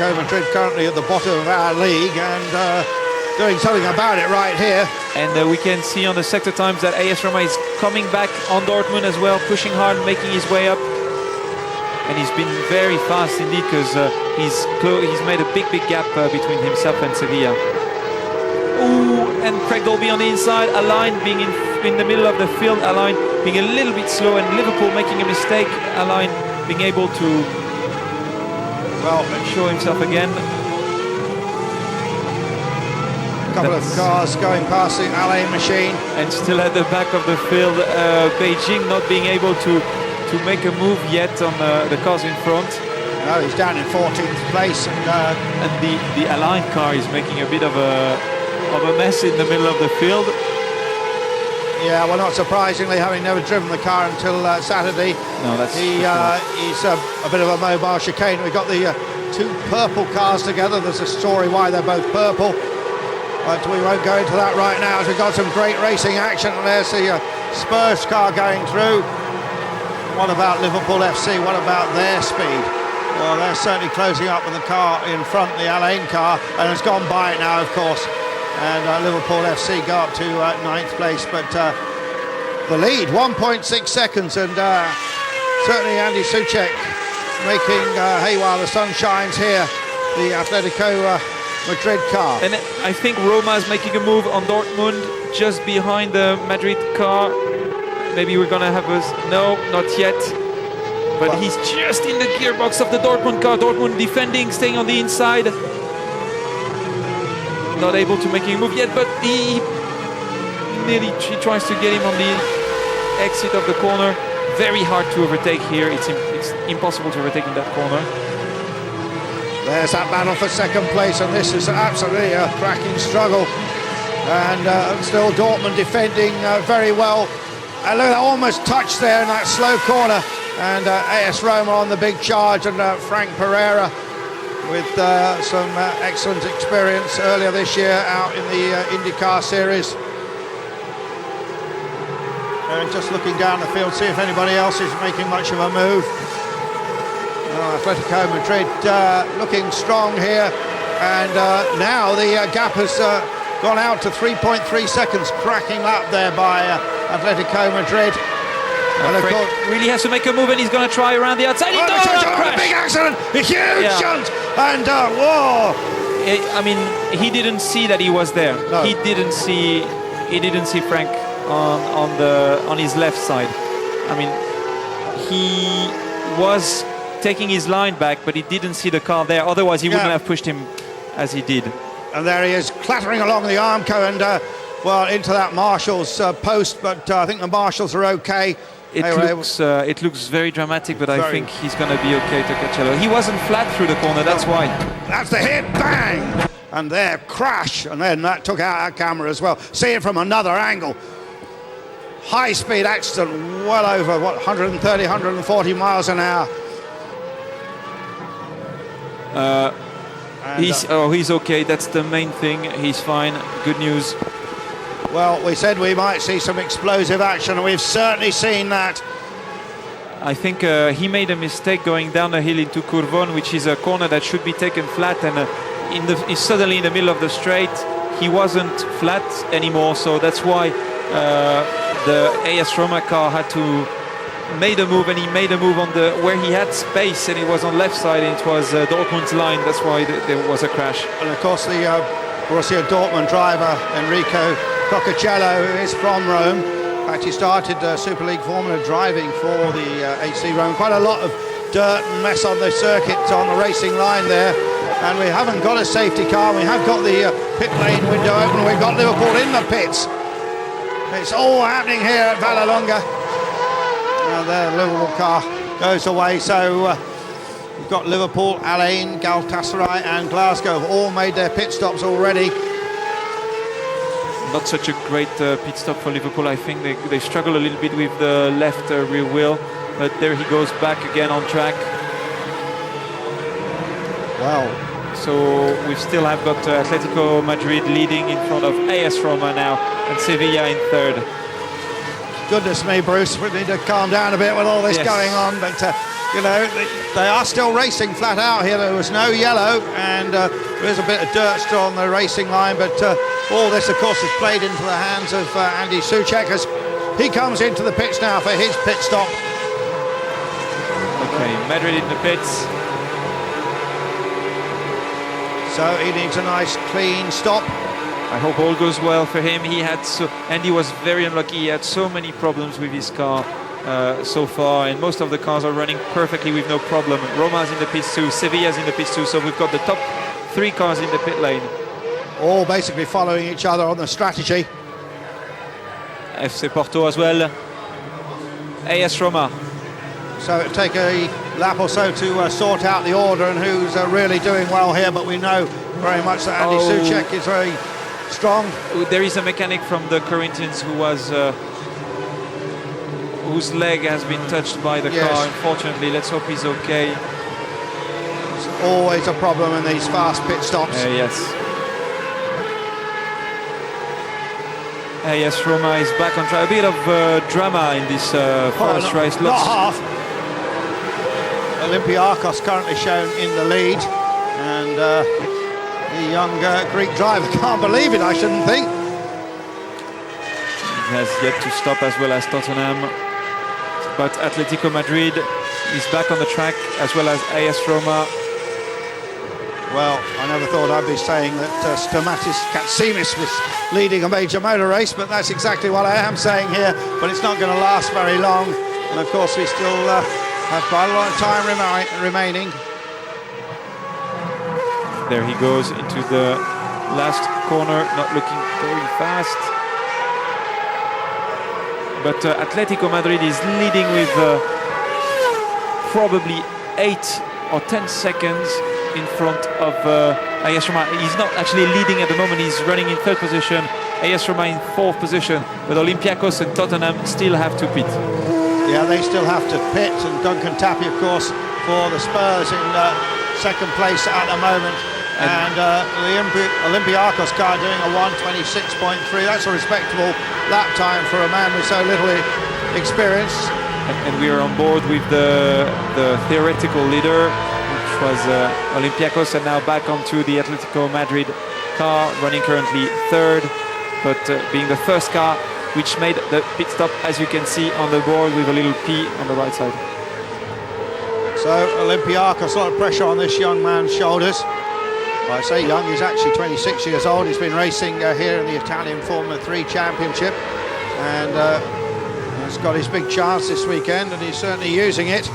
Atletico Madrid currently at the bottom of our league and doing something about it right here. And we can see on the sector times that AS Roma is coming back on Dortmund as well, pushing hard, making his way up. And he's been very fast indeed, because he's made a big gap between himself and Sevilla. Ooh, and Craig Dolby on the inside, Alain being in the middle of the field, Alain being a little bit slow, and Liverpool making a mistake, Alain being able to, well, show himself again. A couple of cars going past the Alain machine. And still at the back of the field, Beijing not being able to make a move yet on the cars in front. No, he's down in 14th place, and the Alain car is making a bit of a mess in the middle of the field. Yeah, well, not surprisingly, having never driven the car until Saturday. No, that's he's a bit of a mobile chicane. We've got the two purple cars together. There's a story why they're both purple, but we won't go into that right now, as we've got some great racing action. There's the Spurs car going through. What about Liverpool FC? What about their speed? Well, they're certainly closing up with the car in front, the Alain car, and it's gone by it now, of course. And Liverpool FC go up to 9th place, but the lead, 1.6 seconds, and certainly Andy Soucek making hay while the sun shines here, the Atletico Madrid car. And I think Roma is making a move on Dortmund, just behind the Madrid car. Maybe we're gonna have no, not yet. But he's just in the gearbox of the Dortmund car. Dortmund defending, staying on the inside. Not able to make a move yet, but he tries to get him on the exit of the corner. Very hard to overtake here. It's impossible to overtake in that corner. There's that battle for second place, and this is absolutely a cracking struggle. And still Dortmund defending very well. Look at that, almost touched there in that slow corner. And AS Roma on the big charge, and Frank Pereira with some excellent experience earlier this year out in the IndyCar series. And just looking down the field, see if anybody else is making much of a move. Atletico Madrid looking strong here, and now the gap has gone out to 3.3 seconds, cracking lap there by Atletico Madrid. And of course, really has to make a move, and he's going to try around the outside. A big accident, a huge shunt, and whoa! I mean, he didn't see that he was there. No. He didn't see Frank on his left side. I mean, he was taking his line back, but he didn't see the car there. Otherwise, he wouldn't have pushed him as he did. And there he is, clattering along the Armco and well, into that Marshall's post. But I think the Marshals are okay. It looks very dramatic, but I think he's going to be okay, Toccacello. He wasn't flat through the corner, that's why. That's the hit, bang! And there, crash, and then that took out our camera as well. See it from another angle. High-speed accident, well over, 130, 140 miles an hour. He's okay, that's the main thing. He's fine, good news. Well, we said we might see some explosive action, and we've certainly seen that. I think he made a mistake going down the hill into Curvon, which is a corner that should be taken flat, and he's suddenly in the middle of the straight. He wasn't flat anymore, so that's why the AS Roma car had to made a move, and he made a move on where he had space, and it was on left side, and it was Dortmund's line. That's why there was a crash. And of course the Borussia Dortmund driver Enrico Toccacello, who is from Rome. In fact, he started Superleague Formula driving for the HC Rome. Quite a lot of dirt and mess on the circuit, on the racing line there. And we haven't got a safety car. We have got the pit lane window open. We've got Liverpool in the pits. It's all happening here at Vallelonga. There, the Liverpool car goes away. So we've got Liverpool, Alain, Galatasaray and Glasgow have all made their pit stops already. Not such a great pit stop for Liverpool. I think they struggle a little bit with the left rear wheel, but there he goes back again on track. Wow. So we still have got Atletico Madrid leading in front of AS Roma now, and Sevilla in third. Goodness me, Bruce, we need to calm down a bit with all this going on, but you know, they are still racing flat out here. There was no yellow, and there's a bit of dirt still on the racing line, but all this, of course, has played into the hands of Andy Soucek as he comes into the pits now for his pit stop. Okay, Madrid in the pits. So he needs a nice clean stop. I hope all goes well for him. Andy was very unlucky. He had so many problems with his car so far, and most of the cars are running perfectly with no problem. Roma's in the pits too, Sevilla's in the pits too, so we've got the top 3 cars in the pit lane. All basically following each other on the strategy. FC Porto as well. AS Roma. So it'll take a lap or so to sort out the order and who's really doing well here, but we know very much that Andy Soucek is very strong. There is a mechanic from the Corinthians who was whose leg has been touched by the car, unfortunately. Let's hope he's okay. It's always a problem in these fast pit stops. Yes. Yes, Roma is back on track. A bit of drama in this first race. Not half. Olympiakos currently shown in the lead, and the young Greek driver can't believe it, I shouldn't think. He has yet to stop, as well as Tottenham, but Atletico Madrid is back on the track, as well as AS Roma. Well, I never thought I'd be saying that Stamatis Katsimis was leading a major motor race, but that's exactly what I am saying here. But it's not going to last very long, and of course we still have quite a lot of time remaining. There he goes into the last corner, not looking very fast. But Atletico Madrid is leading with probably 8 or 10 seconds in front of AS Roma. He's not actually leading at the moment, he's running in 3rd position, AS Roma in 4th position, but Olympiacos and Tottenham still have to pit. Yeah, they still have to pit, and Duncan Tappy, of course, for the Spurs in 2nd place at the moment. And the Olympiakos car doing a 1:26.3. That's a respectable lap time for a man with so little experience. And we are on board with the theoretical leader, which was Olympiacos, and now back onto the Atletico Madrid car, running currently 3rd, but being the first car which made the pit stop, as you can see on the board, with a little P on the right side. So Olympiakos, a lot of pressure on this young man's shoulders. I say young, he's actually 26 years old. He's been racing here in the Italian Formula 3 Championship, and he's got his big chance this weekend, and he's certainly using it.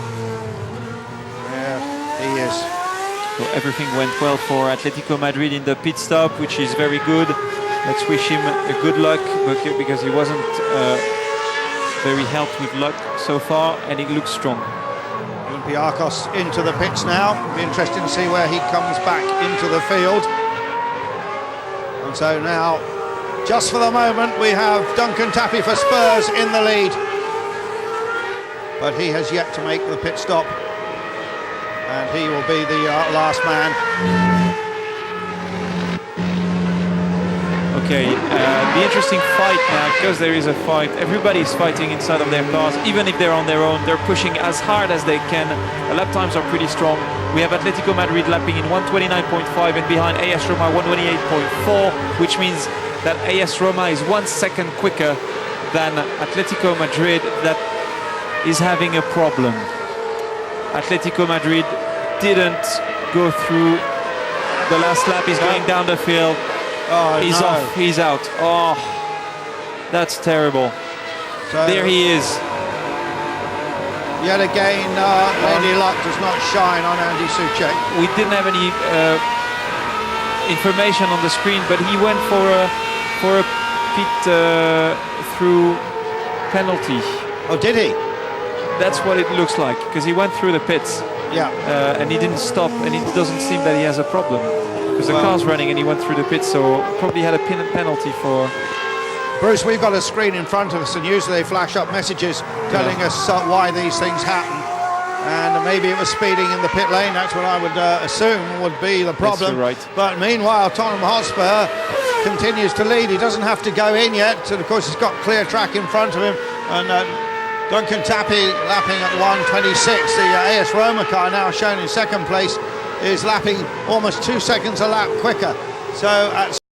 Yeah, he is. So everything went well for Atletico Madrid in the pit stop, which is very good. Let's wish him a good luck, because he wasn't very helped with luck so far, and he looks strong. Olympiakos into the pits now. Be interesting to see where he comes back into the field. And so now, just for the moment, we have Duncan Tappy for Spurs in the lead. But he has yet to make the pit stop, and he will be the last man. Okay, the interesting fight now, because there is a fight, everybody's fighting inside of their cars, even if they're on their own, they're pushing as hard as they can. The lap times are pretty strong. We have Atletico Madrid lapping in 1:29.5, and behind AS Roma 1:28.4, which means that AS Roma is 1 second quicker than Atletico Madrid, that is having a problem. Atletico Madrid didn't go through the last lap, he's going down the field. Oh, he's off, he's out. Oh, that's terrible. So there he is. Yet again, Lady Luck does not shine on Andy Soucek. We didn't have any information on the screen, but he went for a pit through penalty. Oh, did he? That's what it looks like, because he went through the pits. Yeah. And he didn't stop, and it doesn't seem that he has a problem. Because the car's running and he went through the pits, so probably had a penalty for... Bruce, we've got a screen in front of us, and usually they flash up messages telling us why these things happen. And maybe it was speeding in the pit lane. That's what I would assume would be the problem. Yes, you're right. But meanwhile, Tottenham Hotspur continues to lead. He doesn't have to go in yet. And of course, he's got clear track in front of him. And Duncan Tappy lapping at 1:26. The AS Roma car now shown in second place is lapping almost 2 seconds a lap quicker. So at